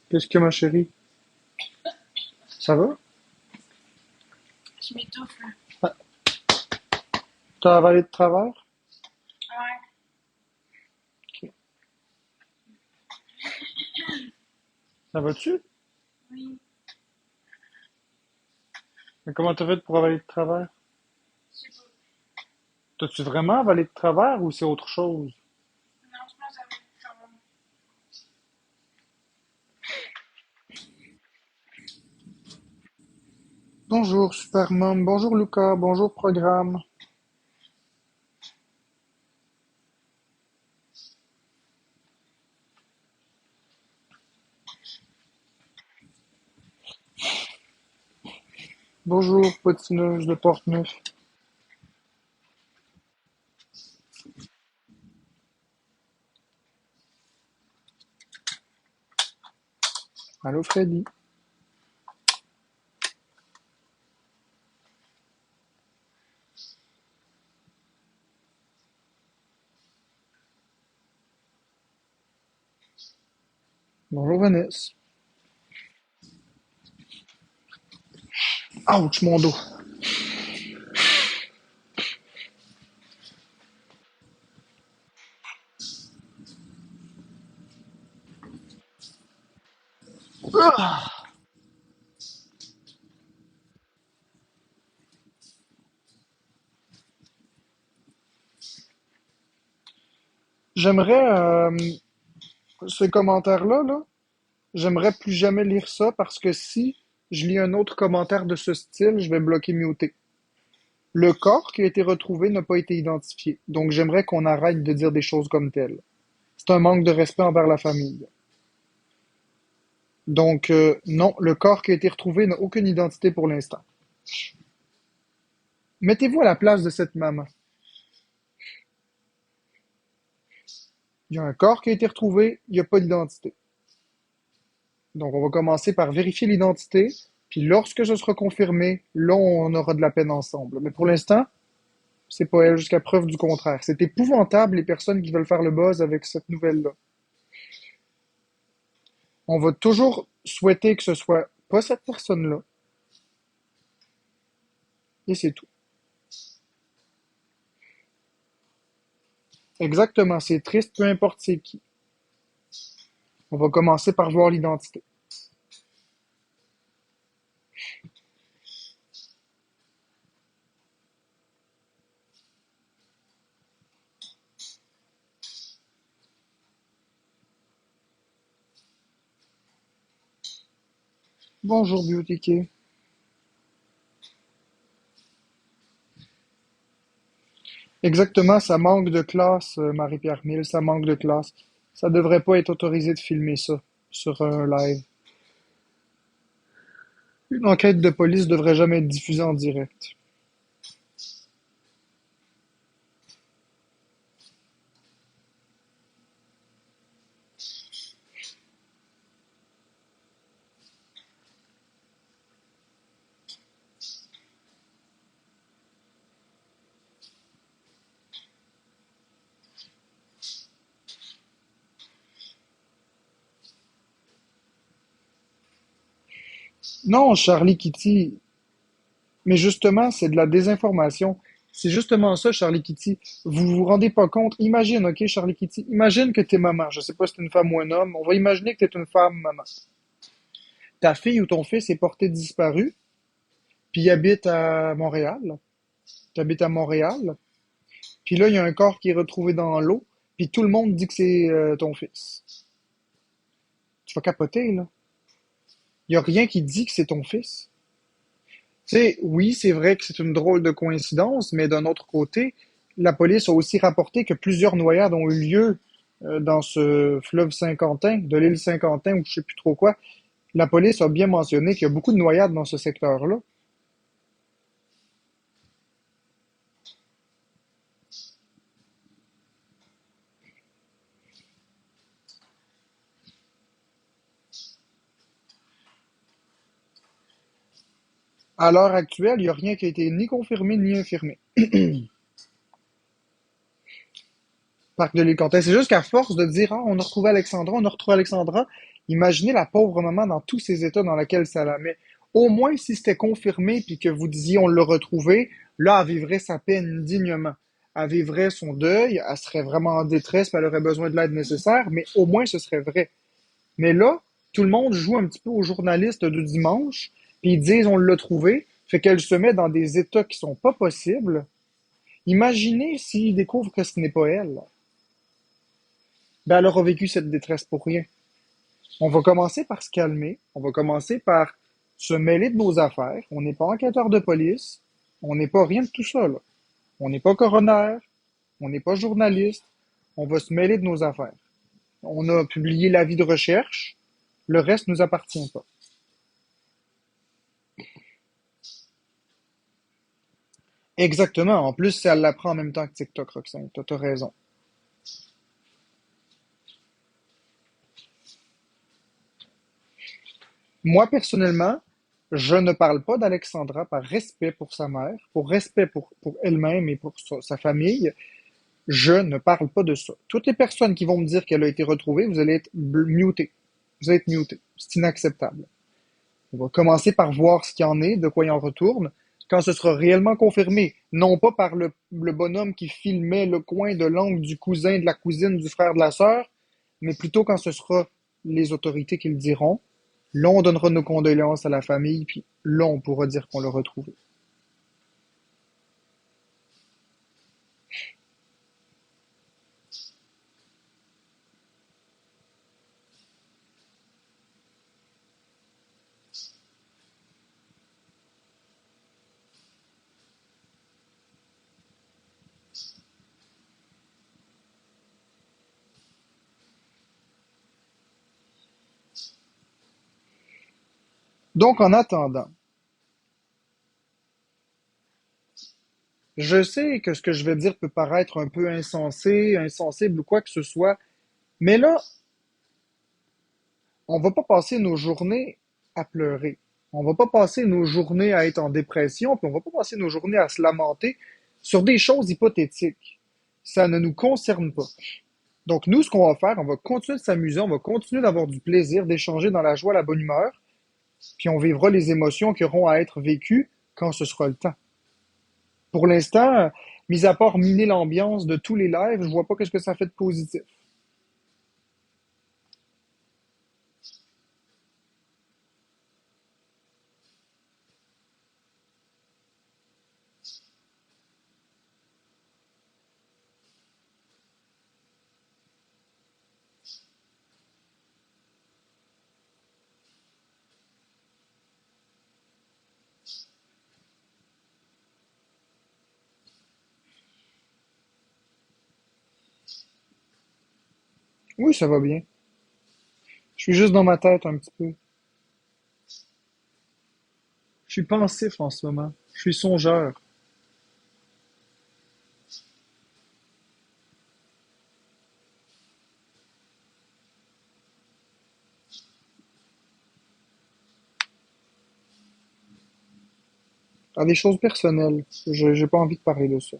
Qu'est-ce que ma chérie? Ça va? Je m'étouffe là. Ah, t'as avalé de travers? Ouais, Ok. Ça va-tu? oui, Mais comment t'as fait pour avaler de travers? je sais pas. T'as-tu vraiment avalé de travers ou c'est autre chose? Non, je pense que ça va être quand même. Bonjour Superman, bonjour Lucas, bonjour programme. Bonjour potineuse de Portneuf. Allô Freddy. Bonjour Vanessa. Ouch, mon dos. Ah! J'aimerais ce commentaire-là, là, j'aimerais plus jamais lire ça parce que si je lis un autre commentaire de ce style, je vais bloquer muter. Le corps qui a été retrouvé n'a pas été identifié, donc j'aimerais qu'on arrête de dire des choses comme telles. C'est un manque de respect envers la famille. Donc, non, le corps qui a été retrouvé n'a aucune identité pour l'instant. Mettez-vous à la place de cette maman. Il y a un corps qui a été retrouvé, il n'y a pas d'identité. Donc, on va commencer par vérifier l'identité, puis lorsque ce sera confirmé, là, on aura de la peine ensemble. Mais pour l'instant, c'est pas elle jusqu'à preuve du contraire. C'est épouvantable les personnes qui veulent faire le buzz avec cette nouvelle-là. On va toujours souhaiter que ce soit pas cette personne-là, et c'est tout. Exactement, c'est triste, peu importe c'est qui. On va commencer par voir l'identité. Bonjour, Beauty. Exactement, ça manque de classe, Marie-Pierre Mille, ça manque de classe. Ça devrait pas être autorisé de filmer ça sur un live. Une enquête de police devrait jamais être diffusée en direct. Non, Charlie Kitty, mais justement, c'est de la désinformation. C'est justement ça, Charlie Kitty. Vous vous rendez pas compte. Imagine, ok, Charlie Kitty, imagine que t'es maman. Je sais pas si t'es une femme ou un homme. On va imaginer que t'es une femme, maman. Ta fille ou ton fils est porté disparu, puis il habite à Montréal. T'habites à Montréal. Puis là, il y a un corps qui est retrouvé dans l'eau, puis tout le monde dit que c'est ton fils. Tu vas capoter, là. Il y a rien qui dit que c'est ton fils. Tu sais, oui, c'est vrai que c'est une drôle de coïncidence, mais d'un autre côté, la police a aussi rapporté que plusieurs noyades ont eu lieu dans ce fleuve Saint-Quentin, de l'île Saint-Quentin, ou je sais plus trop quoi. La police a bien mentionné qu'il y a beaucoup de noyades dans ce secteur-là. À l'heure actuelle, il n'y a rien qui a été ni confirmé ni infirmé. Parc de l'île Comtesse. C'est juste qu'à force de dire, ah, on a retrouvé Alexandra, on a retrouvé Alexandra, imaginez la pauvre maman dans tous ces états dans lesquels ça la met. Au moins, si c'était confirmé puis que vous disiez on l'a retrouvé, là, elle vivrait sa peine dignement. Elle vivrait son deuil, elle serait vraiment en détresse, puis elle aurait besoin de l'aide nécessaire, mais au moins ce serait vrai. Mais là, tout le monde joue un petit peu aux journalistes du dimanche, puis ils disent on l'a trouvé, fait qu'elle se met dans des états qui sont pas possibles. Imaginez s'ils découvrent que ce n'est pas elle. Ben, elle aura vécu cette détresse pour rien. On va commencer par se calmer, on va commencer par se mêler de nos affaires. On n'est pas enquêteur de police, on n'est pas rien de tout ça, là. On n'est pas coroner, on n'est pas journaliste, on va se mêler de nos affaires. On a publié l'avis de recherche, le reste nous appartient pas. Exactement. En plus, si elle l'apprend en même temps que TikTok, Roxane, t'as raison. Moi, personnellement, je ne parle pas d'Alexandra par respect pour sa mère, pour respect pour elle-même et pour sa famille. Je ne parle pas de ça. Toutes les personnes qui vont me dire qu'elle a été retrouvée, vous allez être mutés. Vous allez être mutés. C'est inacceptable. On va commencer par voir ce qu'il y en est, de quoi il en retourne, quand ce sera réellement confirmé. Non pas par le bonhomme qui filmait le coin de l'ongle du cousin, de la cousine, du frère, de la sœur, mais plutôt quand ce sera les autorités qui le diront. Là, on donnera nos condoléances à la famille, puis là, on pourra dire qu'on l'a retrouvé. Donc, en attendant, je sais que ce que je vais dire peut paraître un peu insensé, insensible ou quoi que ce soit, mais là, on va pas passer nos journées à pleurer. On va pas passer nos journées à être en dépression, puis on va pas passer nos journées à se lamenter sur des choses hypothétiques. Ça ne nous concerne pas. Donc nous, ce qu'on va faire, on va continuer de s'amuser, on va continuer d'avoir du plaisir, d'échanger dans la joie, la bonne humeur, puis on vivra les émotions qui auront à être vécues quand ce sera le temps. Pour l'instant, mis à part miner l'ambiance de tous les lives, je vois pas qu'est-ce que ça fait de positif. Oui, ça va bien. Je suis juste dans ma tête un petit peu. Je suis pensif en ce moment. Je suis songeur. À des choses personnelles. Je j'ai pas envie de parler de ça.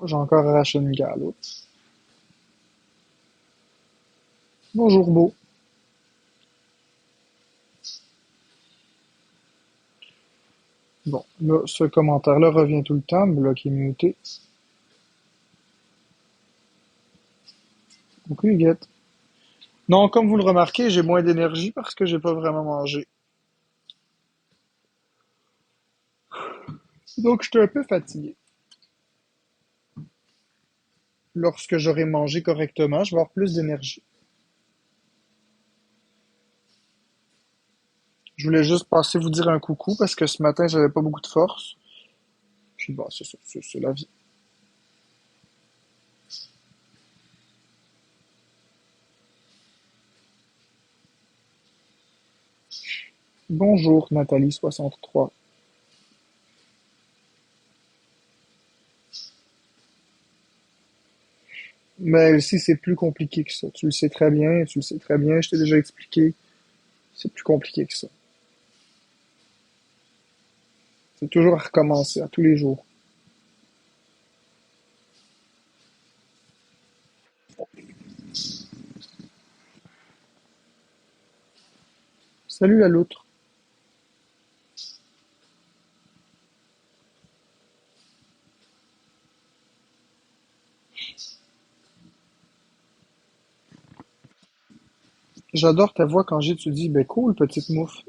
J'ai encore arraché une gale. Bonjour, beau. Bon, là, ce commentaire-là revient tout le temps, me bloquer muté. Ok, Huguette. Non, comme vous le remarquez, j'ai moins d'énergie parce que j'ai pas vraiment mangé. Donc, j'étais un peu fatigué. Lorsque j'aurai mangé correctement, je vais avoir plus d'énergie. Je voulais juste passer vous dire un coucou parce que ce matin, j'avais pas beaucoup de force. Puis bah, c'est ça, c'est la vie. Bonjour, Nathalie 63. Mais si c'est plus compliqué que ça. Tu le sais très bien, tu le sais très bien, je t'ai déjà expliqué. C'est plus compliqué que ça. C'est toujours à recommencer, à tous les jours. Salut la loutre. J'adore ta voix quand tu dis, ben cool, petite mouffe.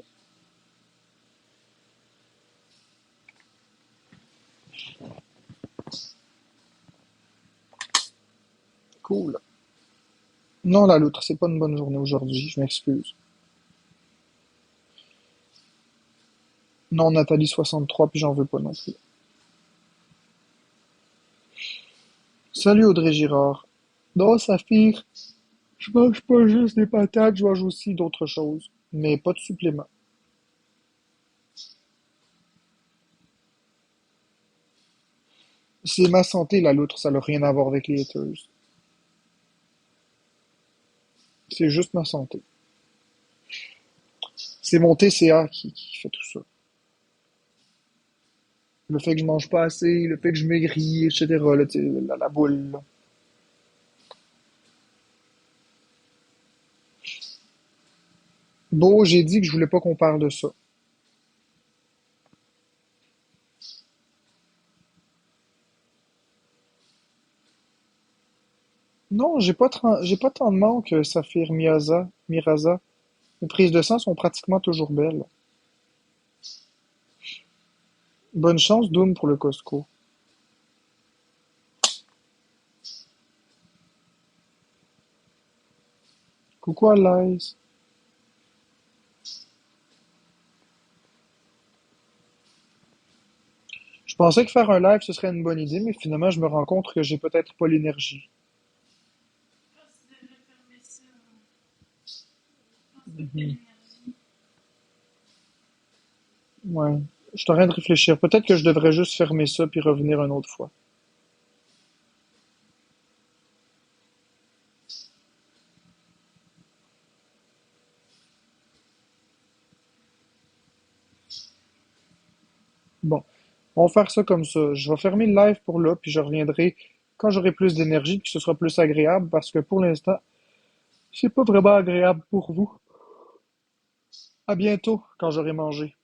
Cool. Non, la loutre, c'est pas une bonne journée aujourd'hui, je m'excuse. Non, Nathalie 63, puis j'en veux pas non plus. Salut Audrey Girard. Non, Saphir, je mange pas juste des patates, je mange aussi d'autres choses. Mais pas de supplément. C'est ma santé, la loutre, ça n'a rien à voir avec les haters. C'est juste ma santé. C'est mon TCA qui fait tout ça. Le fait que je mange pas assez, le fait que je maigris, etc. Là, tu sais, la boule. Là. Bon, j'ai dit que je voulais pas qu'on parle de ça. Non, j'ai pas tant de manque, Saphir Miraza. Les prises de sang sont pratiquement toujours belles. Bonne chance, Doom, pour le Costco. Coucou Alice. Je pensais que faire un live ce serait une bonne idée, mais finalement je me rends compte que j'ai peut-être pas l'énergie. Je pense que tu devrais fermer ça. Je pense que t'as pas Mhm. l'énergie. Ouais. Je suis en train de réfléchir. Peut-être que je devrais juste fermer ça puis revenir une autre fois. Bon, on va faire ça comme ça. Je vais fermer le live pour là, puis je reviendrai quand j'aurai plus d'énergie, puis que ce sera plus agréable, parce que pour l'instant, c'est pas vraiment agréable pour vous. À bientôt, quand j'aurai mangé.